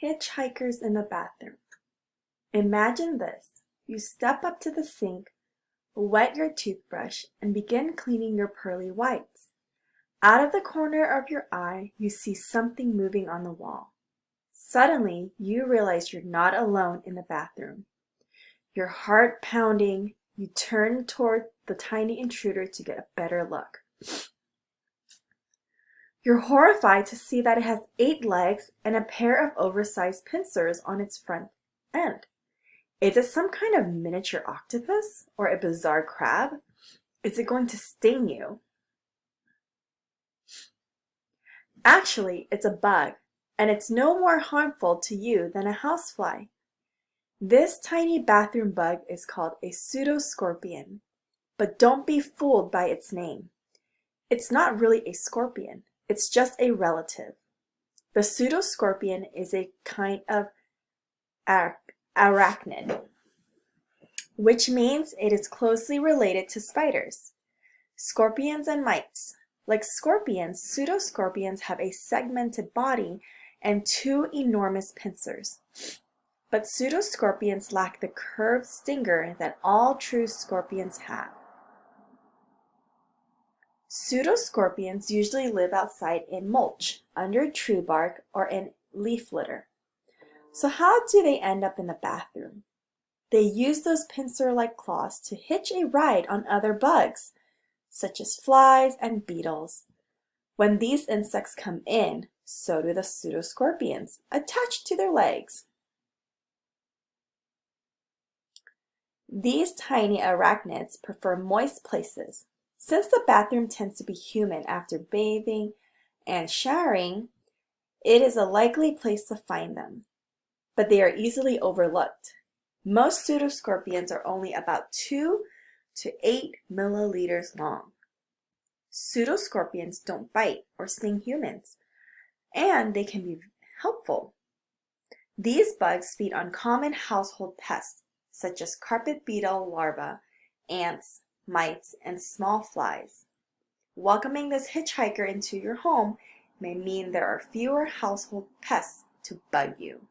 Hitchhikers in the bathroom. Imagine this. You step up to the sink, wet your toothbrush, and begin cleaning your pearly whites. Out of the corner of your eye, you see something moving on the wall. Suddenly, you realize you're not alone in the bathroom. Your heart pounding, you turn toward the tiny intruder to get a better look. You're horrified to see that it has 8 legs and a pair of oversized pincers on its front end. Is it some kind of miniature octopus or a bizarre crab? Is it going to sting you? Actually, it's a bug, and it's no more harmful to you than a housefly. This tiny bathroom bug is called a pseudoscorpion, but don't be fooled by its name. It's not really a scorpion. It's just a relative. The pseudoscorpion is a kind of arachnid, which means it is closely related to spiders, scorpions, and mites. Like scorpions, pseudoscorpions have a segmented body and 2 enormous pincers. But pseudoscorpions lack the curved stinger that all true scorpions have. Pseudoscorpions usually live outside in mulch, under tree bark, or in leaf litter. So how do they end up in the bathroom? They use those pincer-like claws to hitch a ride on other bugs, such as flies and beetles. When these insects come in, so do the pseudoscorpions, attached to their legs. These tiny arachnids prefer moist places. Since the bathroom tends to be humid after bathing and showering, it is a likely place to find them, but they are easily overlooked. Most pseudoscorpions are only about 2 to 8 milliliters long. Pseudoscorpions don't bite or sting humans, and they can be helpful. These bugs feed on common household pests, such as carpet beetle larvae, ants, mites, and small flies. Welcoming this hitchhiker into your home may mean there are fewer household pests to bug you.